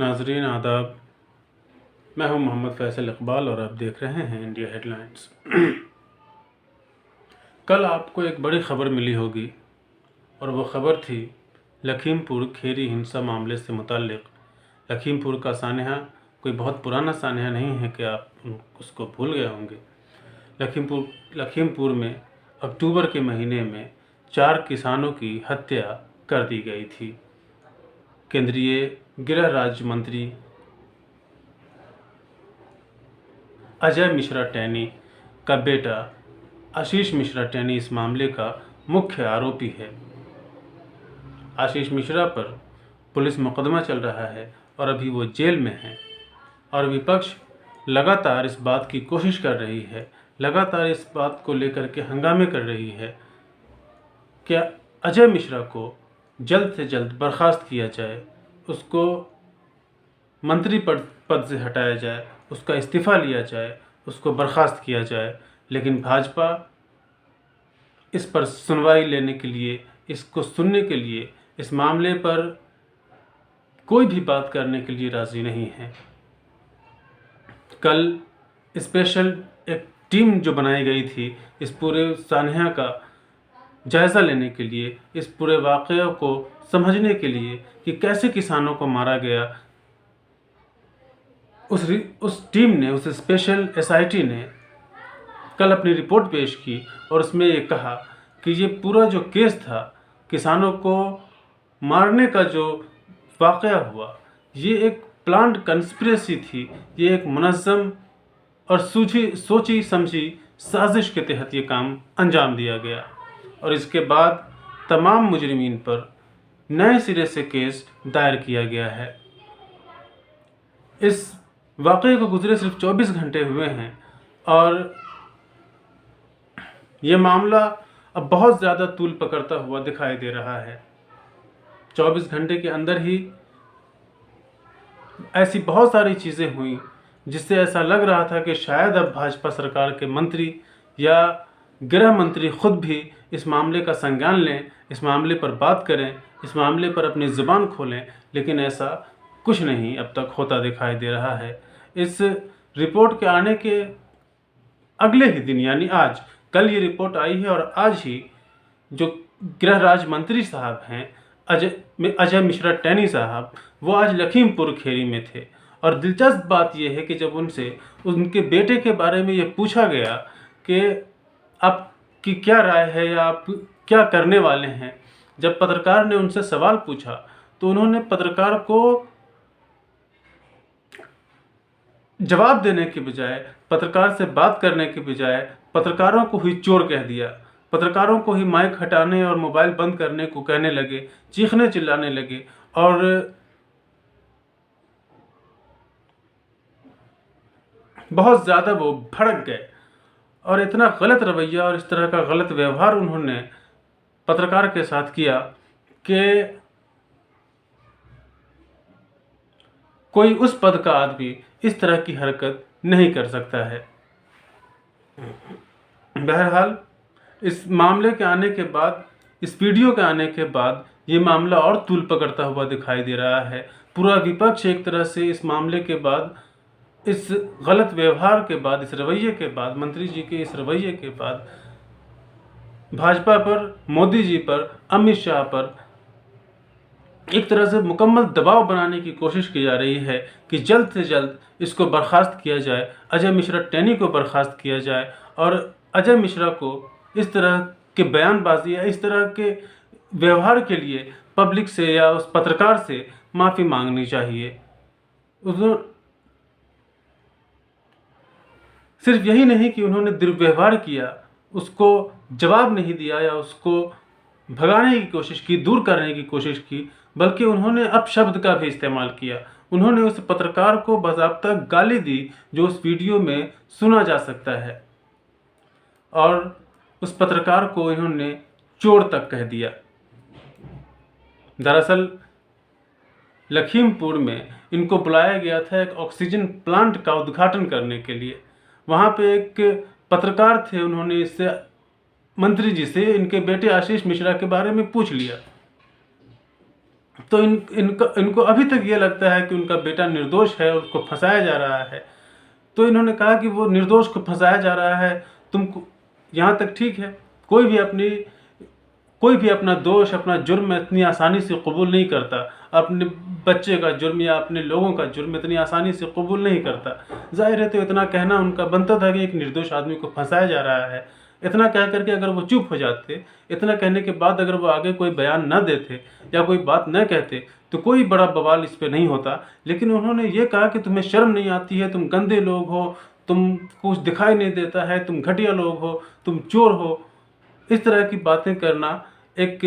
नाजरीन आदाब, मैं हूं मोहम्मद फैसल इकबाल और आप देख रहे हैं इंडिया हेडलाइंस। कल आपको एक बड़ी ख़बर मिली होगी और वो ख़बर थी लखीमपुर खीरी हिंसा मामले से मुताल्लिक़। लखीमपुर का सानहा कोई बहुत पुराना सानहा नहीं है कि आप उसको भूल गए होंगे। लखीमपुर में अक्टूबर के महीने में 4 किसानों की हत्या कर दी गई थी। केंद्रीय गृह राज्य मंत्री अजय मिश्रा टेनी का बेटा आशीष मिश्रा टेनी इस मामले का मुख्य आरोपी है। आशीष मिश्रा पर पुलिस मुकदमा चल रहा है और अभी वो जेल में है और विपक्ष लगातार इस बात की कोशिश कर रही है, लगातार इस बात को लेकर के हंगामे कर रही है कि अजय मिश्रा को जल्द से जल्द बर्खास्त किया जाए, उसको मंत्री पद से हटाया जाए, उसका इस्तीफ़ा लिया जाए, उसको बर्खास्त किया जाए। लेकिन भाजपा इस पर सुनवाई लेने के लिए, इसको सुनने के लिए, इस मामले पर कोई भी बात करने के लिए राज़ी नहीं है। कल स्पेशल एक टीम जो बनाई गई थी इस पूरे सानहा का जायज़ा लेने के लिए, इस पूरे वाक़या को समझने के लिए कि कैसे किसानों को मारा गया, उस टीम ने, उस स्पेशल एसआईटी ने कल अपनी रिपोर्ट पेश की और उसमें ये कहा कि ये पूरा जो केस था, किसानों को मारने का जो वाक़या हुआ, ये एक प्लान्ड कंस्पिरेसी थी। ये एक मुनज़्ज़म और सोची समझी साजिश के तहत ये काम अंजाम दिया गया और इसके बाद तमाम मुजरिमीन पर नए सिरे से केस दायर किया गया है। इस वाक़ये को गुज़रे सिर्फ 24 घंटे हुए हैं और ये मामला अब बहुत ज़्यादा तूल पकड़ता हुआ दिखाई दे रहा है। 24 घंटे के अंदर ही ऐसी बहुत सारी चीज़ें हुई जिससे ऐसा लग रहा था कि शायद अब भाजपा सरकार के मंत्री या गृह मंत्री खुद भी इस मामले का संज्ञान लें, इस मामले पर बात करें, इस मामले पर अपनी ज़ुबान खोलें, लेकिन ऐसा कुछ नहीं अब तक होता दिखाई दे रहा है। इस रिपोर्ट के आने के अगले ही दिन यानी आज, कल ये रिपोर्ट आई है और आज ही जो गृह राज्य मंत्री साहब हैं अजय मिश्रा टेनी साहब, वो आज लखीमपुर खीरी में थे। और दिलचस्प बात यह है कि जब उनसे उनके बेटे के बारे में ये पूछा गया कि आपकी क्या राय है या आप क्या करने वाले हैं, जब पत्रकार ने उनसे सवाल पूछा तो उन्होंने पत्रकार को जवाब देने के बजाय, पत्रकार से बात करने के बजाय पत्रकारों को ही चोर कह दिया। पत्रकारों को ही माइक हटाने और मोबाइल बंद करने को कहने लगे, चीखने चिल्लाने लगे और बहुत ज़्यादा वो भड़क गए और इतना गलत रवैया और इस तरह का गलत व्यवहार उन्होंने पत्रकार के साथ किया कि कोई उस पद का आदमी इस तरह की हरकत नहीं कर सकता है। बहरहाल इस मामले के आने के बाद, इस वीडियो के आने के बाद ये मामला और तूल पकड़ता हुआ दिखाई दे रहा है। पूरा विपक्ष एक तरह से इस मामले के बाद, इस गलत व्यवहार के बाद, इस रवैये के बाद, मंत्री जी के इस रवैये के बाद भाजपा पर, मोदी जी पर, अमित शाह पर एक तरह से मुकम्मल दबाव बनाने की कोशिश की जा रही है कि जल्द से जल्द इसको बर्खास्त किया जाए, अजय मिश्रा टेनी को बर्खास्त किया जाए और अजय मिश्रा को इस तरह के बयानबाजी या इस तरह के व्यवहार के लिए पब्लिक से या उस पत्रकार से माफ़ी मांगनी चाहिए। सिर्फ यही नहीं कि उन्होंने दुर्व्यवहार किया, उसको जवाब नहीं दिया या उसको भगाने की कोशिश की, दूर करने की कोशिश की, बल्कि उन्होंने अपशब्द का भी इस्तेमाल किया। उन्होंने उस पत्रकार को बाज़ाब्ता गाली दी जो उस वीडियो में सुना जा सकता है और उस पत्रकार को इन्होंने चोर तक कह दिया। दरअसल लखीमपुर में इनको बुलाया गया था एक ऑक्सीजन प्लांट का उद्घाटन करने के लिए। वहाँ पे एक पत्रकार थे, उन्होंने इससे मंत्री जी से इनके बेटे आशीष मिश्रा के बारे में पूछ लिया तो इनको अभी तक ये लगता है कि उनका बेटा निर्दोष है, उसको फंसाया जा रहा है। तो इन्होंने कहा कि वो निर्दोष को फंसाया जा रहा है, तुमको यहाँ तक ठीक है, कोई भी अपना दोष, अपना जुर्म इतनी आसानी से कबूल नहीं करता। अपने बच्चे का जुर्म या अपने लोगों का जुर्म इतनी आसानी से कबूल नहीं करता। जाहिर है, तो इतना कहना उनका बनता था कि एक निर्दोष आदमी को फंसाया जा रहा है। इतना कह करके अगर वो चुप हो जाते, इतना कहने के बाद अगर वो आगे कोई बयान न देते या कोई बात न कहते, तो कोई बड़ा बवाल इस पर नहीं होता। लेकिन उन्होंने ये कहा कि तुम्हें शर्म नहीं आती है, तुम गंदे लोग हो, तुम कुछ दिखाई नहीं देता है, तुम घटिया लोग हो, तुम चोर हो। इस तरह की बातें करना एक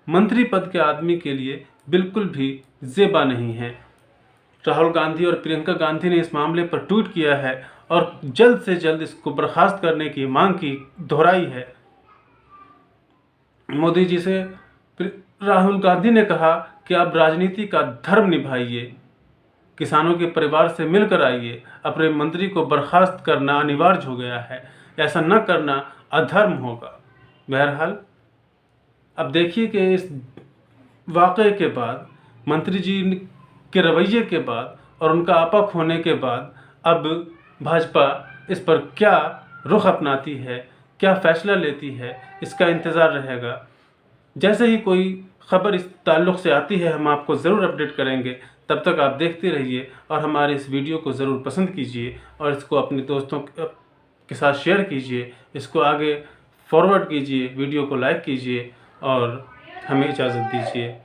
मंत्री पद के आदमी के लिए बिल्कुल भी ज़ेबा नहीं है। राहुल गांधी और प्रियंका गांधी ने इस मामले पर ट्वीट किया है और जल्द से जल्द इसको बर्खास्त करने की मांग की दोहराई है। मोदी जी से राहुल गांधी ने कहा कि आप राजनीति का धर्म निभाइए, किसानों के परिवार से मिलकर आइए, अपने मंत्री को बर्खास्त करना अनिवार्य हो गया है, ऐसा न करना अधर्म होगा। बहरहाल अब देखिए कि इस वाक़े के बाद, मंत्री जी के रवैये के बाद और उनका आपा खोने के बाद अब भाजपा इस पर क्या रुख अपनाती है, क्या फ़ैसला लेती है, इसका इंतज़ार रहेगा। जैसे ही कोई ख़बर इस ताल्लुक़ से आती है हम आपको ज़रूर अपडेट करेंगे। तब तक आप देखते रहिए और हमारे इस वीडियो को ज़रूर पसंद कीजिए और इसको अपने दोस्तों के साथ शेयर कीजिए, इसको आगे फॉरवर्ड कीजिए, वीडियो को लाइक कीजिए और हमें इजाज़त दीजिए।